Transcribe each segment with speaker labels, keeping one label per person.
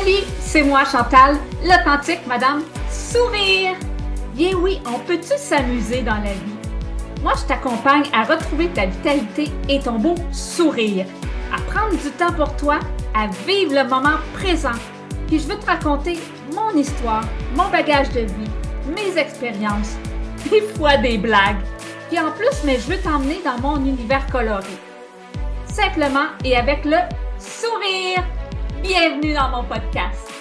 Speaker 1: Salut, c'est moi Chantal, l'authentique Madame Sourire. Bien oui, on peut-tu s'amuser dans la vie? Moi, je t'accompagne à retrouver ta vitalité et ton beau sourire, à prendre du temps pour toi, à vivre le moment présent. Puis je veux te raconter mon histoire, mon bagage de vie, mes expériences, des fois des blagues. Puis en plus, mais je veux t'emmener dans mon univers coloré. Simplement et avec le sourire. Bienvenue dans mon podcast.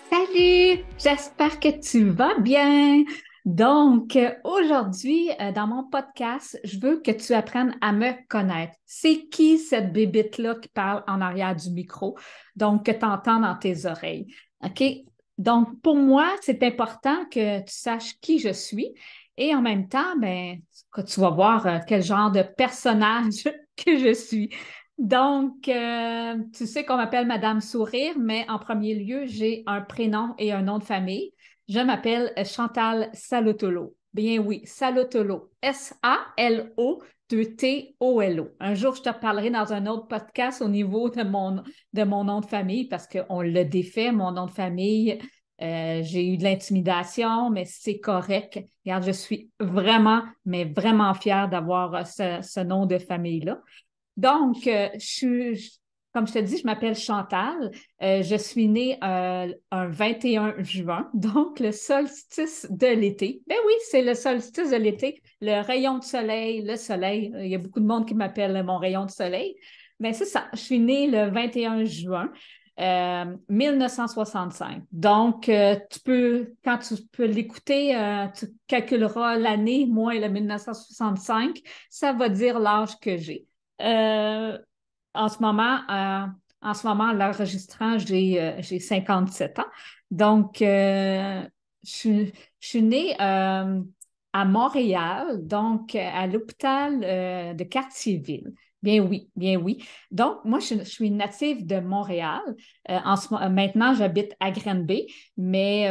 Speaker 1: Salut, j'espère que tu vas bien. Donc, aujourd'hui, dans mon podcast, je veux que tu apprennes à me connaître. C'est qui cette bébite-là qui parle en arrière du micro? Donc, que tu entends dans tes oreilles. OK? Donc, pour moi, c'est important que tu saches qui je suis et en même temps, ben, que tu vas voir quel genre de personnage que je suis. Donc, tu sais qu'on m'appelle Madame Sourire, mais en premier lieu, j'ai un prénom et un nom de famille. Je m'appelle Chantal Salotolo. Bien oui, Salotolo. S-A-L-O-2-T-O-L-O. Un jour, je te parlerai dans un autre podcast au niveau de mon nom de famille parce qu'on l'a défait, mon nom de famille. J'ai eu de l'intimidation, mais c'est correct. Regarde, je suis vraiment, mais vraiment fière d'avoir ce nom de famille-là. Donc, comme je te dis, je m'appelle Chantal. Je suis née un 21 juin, donc le solstice de l'été. Ben oui, c'est le solstice de l'été, le rayon de soleil, le soleil. Il y a beaucoup de monde qui m'appelle mon rayon de soleil. Mais c'est ça, je suis née le 21 juin 1965. Donc, quand tu peux l'écouter, tu calculeras l'année, moi et le 1965, ça va dire l'âge que j'ai. Euh, en ce moment, à l'enregistrant, j'ai 57 ans. Donc, je suis née à Montréal, donc à l'hôpital de Cartierville. Bien oui, bien oui. Donc, moi, je suis native de Montréal. Maintenant, j'habite à Granby, mais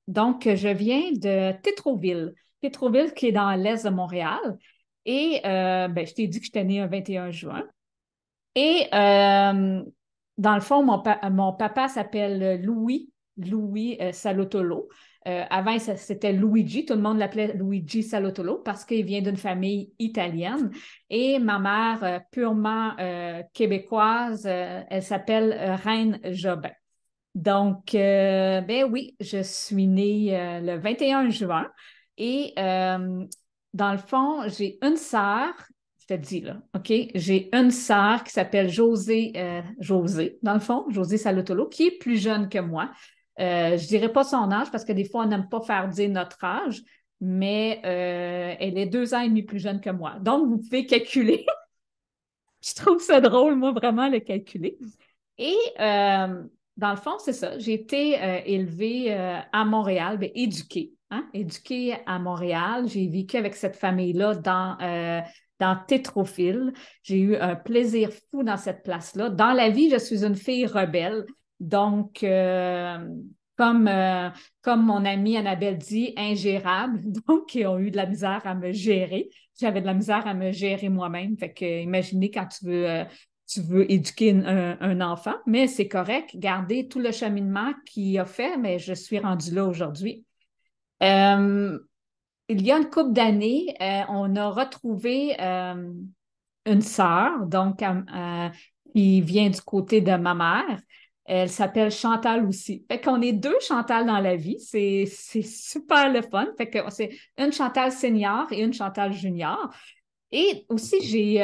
Speaker 1: donc, je viens de Tétroville. Tétroville, qui est dans l'est de Montréal. Et ben, je t'ai dit que j'étais née un 21 juin. Et dans le fond, mon papa s'appelle Louis Salotolo. Avant, c'était Luigi. Tout le monde l'appelait Luigi Salotolo parce qu'il vient d'une famille italienne. Et ma mère, purement québécoise, elle s'appelle Reine Jobin. Donc, ben oui, je suis née le 21 juin et dans le fond, j'ai une sœur, je te dis là, OK? J'ai une sœur qui s'appelle José, dans le fond, José Salotolo, qui est plus jeune que moi. Je dirais pas son âge parce que des fois, on n'aime pas faire dire notre âge, mais elle est 2 ans et demi plus jeune que moi. Donc, vous pouvez calculer. Je trouve ça drôle, moi, vraiment, le calculer. Et dans le fond, c'est ça. J'ai été élevée à Montréal, bien, éduquée, hein, éduquée à Montréal. J'ai vécu avec cette famille-là dans Tétroville. J'ai eu un plaisir fou dans cette place-là. Dans la vie, je suis une fille rebelle. Donc, comme, euh, comme mon amie Annabelle dit, ingérable. Donc, ils ont eu de la misère à me gérer. J'avais de la misère à me gérer moi-même. Fait que, imaginez quand tu veux éduquer un enfant, mais c'est correct. Garder tout le cheminement qu'il a fait, mais je suis rendue là aujourd'hui. Euh, il y a une couple d'années, on a retrouvé une sœur, donc qui vient du côté de ma mère. Elle s'appelle Chantal aussi. Fait qu'on est deux Chantal dans la vie. C'est super le fun. Fait que c'est une Chantal senior et une Chantal junior. Et aussi, j'ai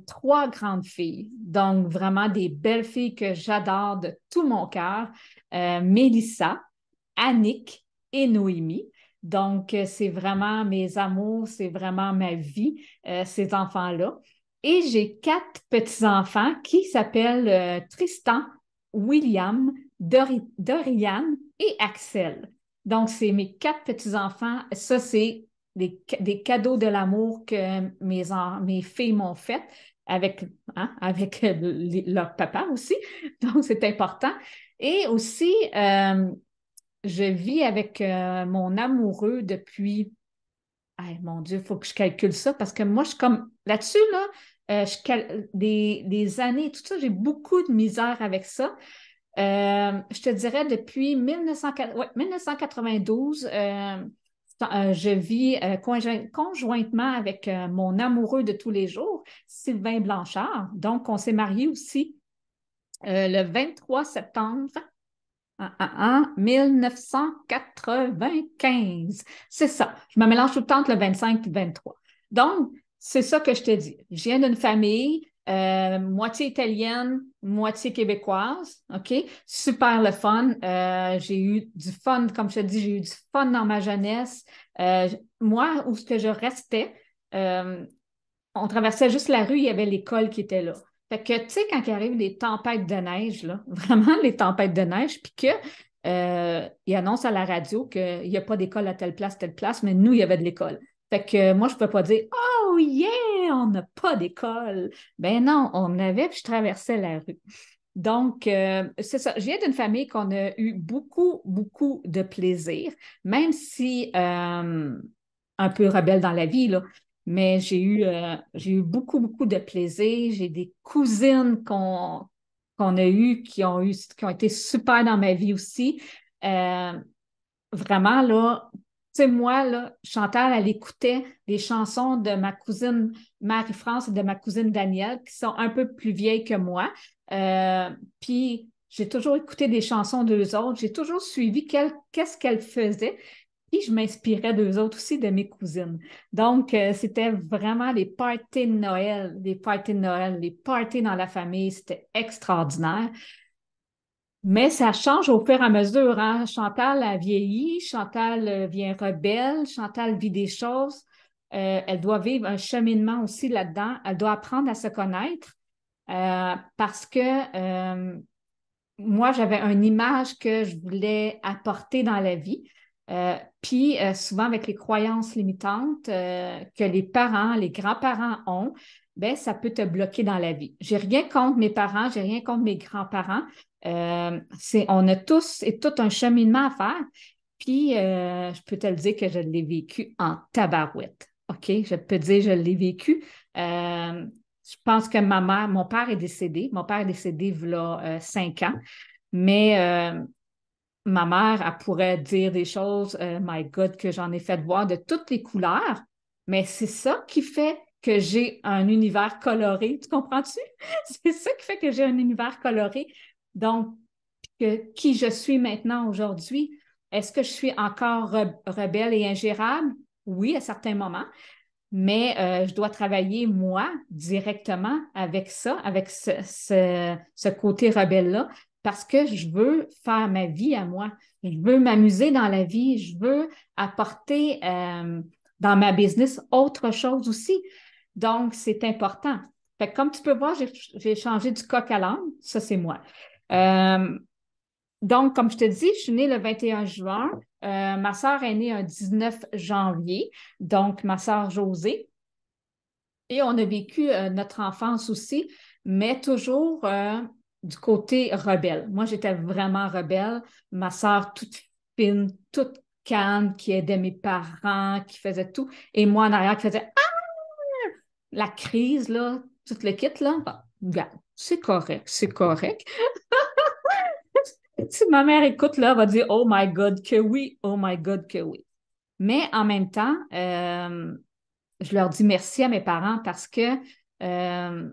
Speaker 1: trois grandes filles, donc vraiment des belles filles que j'adore de tout mon cœur. Mélissa, Annick et Noémie. Donc, c'est vraiment mes amours, c'est vraiment ma vie, ces enfants-là. Et j'ai quatre petits-enfants qui s'appellent Tristan, William, Dorian et Axel. Donc, c'est mes quatre petits-enfants. Ça, c'est des cadeaux de l'amour que mes filles m'ont fait avec, hein, avec leur papa aussi. Donc, c'est important. Et aussi, je vis avec mon amoureux depuis Hey, mon Dieu, il faut que je calcule ça parce que moi, je suis comme là-dessus, là, des années, tout ça, j'ai beaucoup de misère avec ça. Je te dirais depuis 1992, je vis conjointement avec mon amoureux de tous les jours, Sylvain Blanchard. Donc, on s'est mariés aussi le 23 septembre 1995. C'est ça. Je me mélange tout le temps entre le 25 et le 23. Donc, c'est ça que je te dis. Je viens d'une famille moitié italienne, moitié québécoise. OK? Super le fun. J'ai eu du fun, comme je te dis, j'ai eu du fun dans ma jeunesse. Moi, où ce que je restais, euh, on traversait juste la rue, il y avait l'école qui était là. Fait que, tu sais, quand il arrive des tempêtes de neige, là, vraiment les tempêtes de neige, puis il annonce à la radio qu'il n'y a pas d'école à telle place, mais nous, il y avait de l'école. Fait que moi, je ne peux pas dire Oh yeah, on n'a pas d'école. Ben non, on avait, puis je traversais la rue. Donc, c'est ça. Je viens d'une famille qu'on a eu beaucoup, beaucoup de plaisir, même si un peu rebelle dans la vie, là. Mais j'ai eu beaucoup, beaucoup de plaisir. J'ai des cousines qu'on a eues qui ont été super dans ma vie aussi. Euh, Vraiment, là, tu sais, moi, là, Chantal, elle écoutait les chansons de ma cousine Marie-France et de ma cousine Danielle, qui sont un peu plus vieilles que moi. Puis, j'ai toujours écouté des chansons d'eux autres. J'ai toujours suivi qu'est-ce qu'elles faisaient. Puis, je m'inspirais d'eux autres aussi, de mes cousines. Donc, c'était vraiment les parties de Noël, les parties de Noël, les parties dans la famille. C'était extraordinaire. Mais ça change au fur et à mesure, hein. Chantal a vieilli, Chantal vient rebelle, Chantal vit des choses. Elle doit vivre un cheminement aussi là-dedans. Elle doit apprendre à se connaître parce que moi, j'avais une image que je voulais apporter dans la vie. Puis souvent avec les croyances limitantes que les parents, les grands-parents ont, ben ça peut te bloquer dans la vie. J'ai rien contre mes parents, j'ai rien contre mes grands-parents. On a tous et tout un cheminement à faire. Puis je peux te le dire que je l'ai vécu en tabarouette. OK? Je peux te dire que je l'ai vécu. Je pense que mon père est décédé. Mon père est décédé il y a 5 ans. Mais ma mère, elle pourrait dire des choses, my God, que j'en ai fait voir de toutes les couleurs. Mais c'est ça qui fait que j'ai un univers coloré. Tu comprends-tu? C'est ça qui fait que j'ai un univers coloré. Donc, qui je suis maintenant aujourd'hui, est-ce que je suis encore rebelle et ingérable? Oui, à certains moments. Mais je dois travailler, moi, directement avec ça, avec ce côté rebelle-là, parce que je veux faire ma vie à moi. Je veux m'amuser dans la vie. Je veux apporter dans ma business autre chose aussi. Donc, c'est important. Fait que comme tu peux voir, j'ai changé du coq à l'âne. Ça, c'est moi. Euh, donc, comme je te dis, je suis née le 21 juin. Ma sœur est née un 19 janvier. Donc, ma sœur Josée. Et on a vécu notre enfance aussi, mais toujours du côté rebelle. Moi, j'étais vraiment rebelle. Ma sœur, toute fine, toute calme, qui aidait mes parents, qui faisait tout. Et moi, en arrière, qui faisait Ah! La crise, là, tout le kit, là. Bon, regarde, c'est correct, c'est correct. Si ma mère écoute, là, elle va dire Oh my God, que oui, oh my God, que oui. Mais en même temps, je leur dis merci à mes parents parce que euh,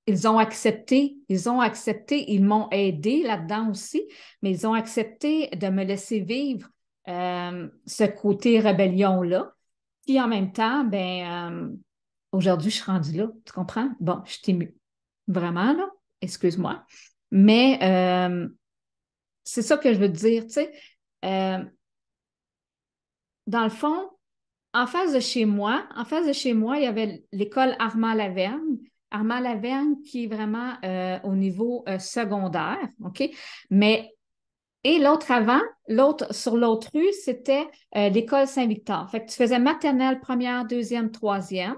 Speaker 1: ils ont accepté, ils m'ont aidé là-dedans aussi, mais ils ont accepté de me laisser vivre ce côté rébellion-là. Puis en même temps, aujourd'hui, je suis rendue là, tu comprends? Bon, je suis émue. Vraiment, là, excuse-moi. Mais c'est ça que je veux te dire, tu sais. Euh, Dans le fond, en face de chez moi, il y avait l'école Armand Lavergne. Armand Lavergne qui est vraiment au niveau secondaire, OK? Mais, et l'autre avant, sur l'autre rue, c'était l'école Saint-Victor. Fait que tu faisais maternelle, première, deuxième, troisième.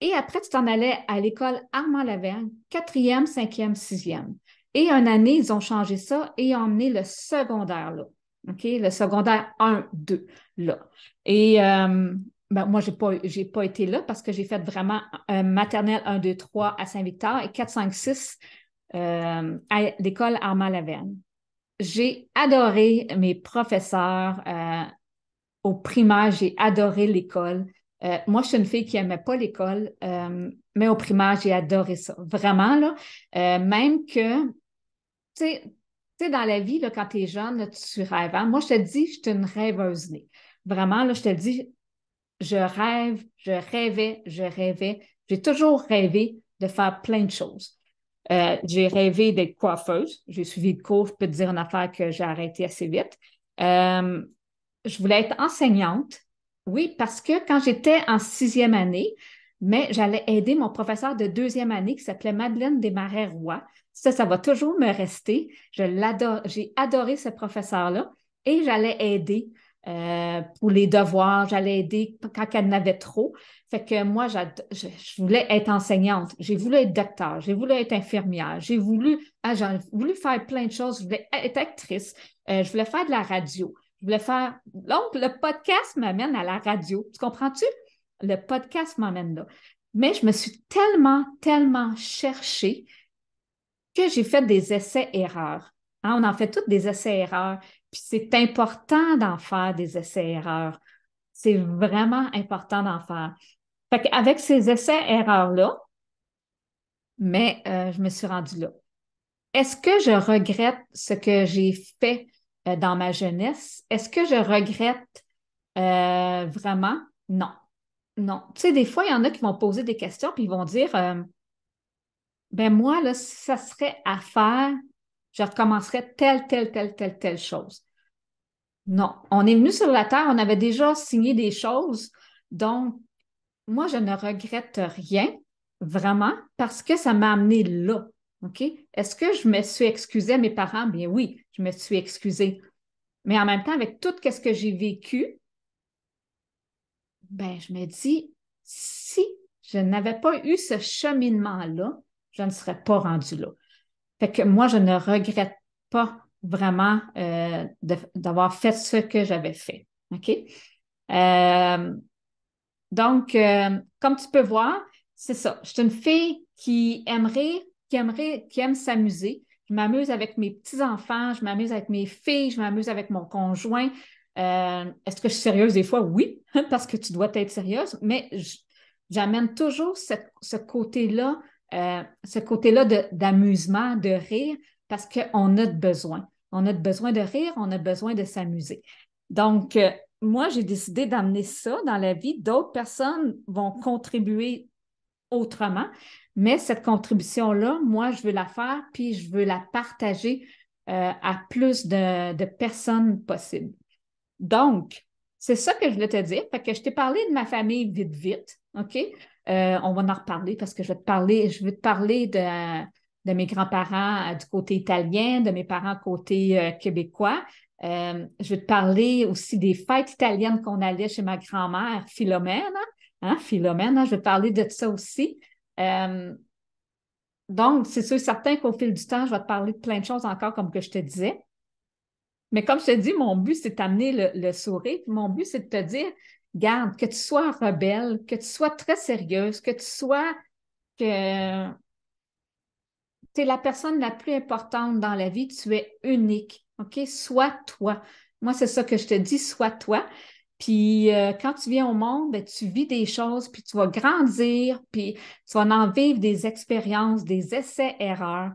Speaker 1: Et après, tu t'en allais à l'école Armand Lavergne, quatrième, cinquième, sixième. Et une année, ils ont changé ça et ont emmené le secondaire là. OK? Le secondaire 1, 2, là. Et ben, moi, j'ai pas été là parce que j'ai fait vraiment maternelle 1, 2, 3 à Saint-Victor et 4, 5, 6 à l'école Armand-Lavergne. J'ai adoré mes professeurs. Au primaire, j'ai adoré l'école. Moi, je suis une fille qui n'aimait pas l'école, mais au primaire, j'ai adoré ça. Vraiment, là. Même que, tu sais, dans la vie, là, quand tu es jeune, là, tu rêves. Hein? Moi, je te dis, je suis une rêveuse née. Vraiment, là, je te dis, je rêve, je rêvais, je rêvais. J'ai toujours rêvé de faire plein de choses. J'ai rêvé d'être coiffeuse. J'ai suivi de cours. Je peux te dire une affaire que j'ai arrêté assez vite. Euh, je voulais être enseignante. Oui, parce que quand j'étais en sixième année, mais j'allais aider mon professeur de deuxième année qui s'appelait Madeleine Desmarais-Roy. Ça va toujours me rester. Je l'adore. J'ai adoré ce professeur-là et j'allais aider pour les devoirs. J'allais aider quand elle en avait trop. Fait que moi, je voulais être enseignante. J'ai voulu être docteur. J'ai voulu être infirmière. J'ai voulu faire plein de choses. Je voulais être actrice. Je voulais faire de la radio. Je voulais faire. Donc, le podcast m'amène à la radio. Tu comprends-tu? Le podcast m'emmène là. Mais je me suis tellement, tellement cherchée que j'ai fait des essais-erreurs. Hein, on en fait toutes des essais-erreurs. Puis c'est important d'en faire des essais-erreurs. C'est vraiment important d'en faire. Fait qu'avec ces essais-erreurs-là, mais je me suis rendue là. Est-ce que je regrette ce que j'ai fait dans ma jeunesse? Est-ce que je regrette vraiment? Non. Non. Tu sais, des fois, il y en a qui vont poser des questions puis ils vont dire ben moi, là, si ça serait à faire, je recommencerais telle chose. Non. On est venu sur la Terre, on avait déjà signé des choses. Donc, moi, je ne regrette rien, vraiment, parce que ça m'a amené là. OK? Est-ce que je me suis excusée à mes parents? Bien oui, je me suis excusée. Mais en même temps, avec tout ce que j'ai vécu, ben, je me dis, si je n'avais pas eu ce cheminement-là, je ne serais pas rendue là. Fait que moi, je ne regrette pas vraiment d'avoir fait ce que j'avais fait. OK? Euh, donc, comme tu peux voir, c'est ça. Je suis une fille qui aime s'amuser. Je m'amuse avec mes petits-enfants, je m'amuse avec mes filles, je m'amuse avec mon conjoint. Est-ce que je suis sérieuse des fois? Oui, parce que tu dois être sérieuse, mais j'amène toujours ce côté-là d'amusement, de rire, parce qu'on a besoin. On a besoin de rire, on a besoin de s'amuser. Donc, moi, j'ai décidé d'amener ça dans la vie. D'autres personnes vont contribuer autrement, mais cette contribution-là, moi, je veux la faire, puis je veux la partager à plus de personnes possibles. Donc, c'est ça que je voulais te dire. Fait que je t'ai parlé de ma famille vite, vite, OK? On va en reparler parce que je vais te parler de mes grands-parents du côté italien, de mes parents côté québécois. Je vais te parler aussi des fêtes italiennes qu'on allait chez ma grand-mère, Philomène. Hein, Philomène, hein, je vais te parler de ça aussi. Euh, donc, c'est sûr, certain qu'au fil du temps, je vais te parler de plein de choses encore, comme que je te disais. Mais comme je te dis, mon but, c'est d'amener le sourire. Puis mon but, c'est de te dire, garde, que tu sois rebelle, que tu sois très sérieuse, que tu sois que tu es la personne la plus importante dans la vie, tu es unique. OK? Sois toi. Moi, c'est ça que je te dis, sois toi. Puis quand tu viens au monde, ben, tu vis des choses, puis tu vas grandir, puis tu vas en vivre des expériences, des essais-erreurs.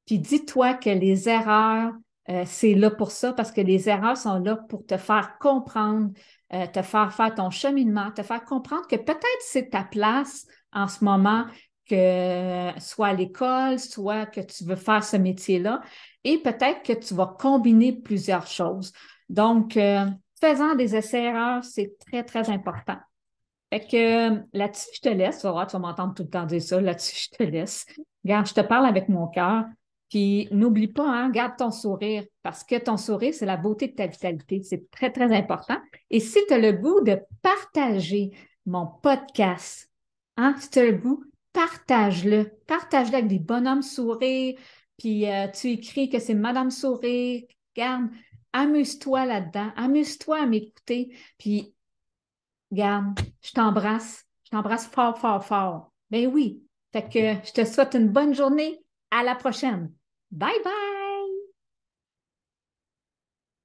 Speaker 1: Puis dis-toi que les erreurs, c'est là pour ça, parce que les erreurs sont là pour te faire comprendre, te faire faire ton cheminement, te faire comprendre que peut-être c'est ta place en ce moment, que soit à l'école, soit que tu veux faire ce métier-là, et peut-être que tu vas combiner plusieurs choses. Donc, faisant des essais-erreurs, c'est très, très important. Fait que là-dessus, je te laisse. Tu vas voir, tu vas m'entendre tout le temps dire ça. Là-dessus, je te laisse. Regarde, je te parle avec mon cœur. Puis n'oublie pas, hein, garde ton sourire, parce que ton sourire, c'est la beauté de ta vitalité. C'est très, très important. Et si tu as le goût de partager mon podcast, hein, si tu as le goût, partage-le. Partage-le avec des bonhommes sourires. Puis tu écris que c'est Madame Sourire. Garde, amuse-toi là-dedans, amuse-toi à m'écouter, puis regarde, je t'embrasse fort, fort, fort. Ben oui, fait que je te souhaite une bonne journée, à la prochaine. Bye bye!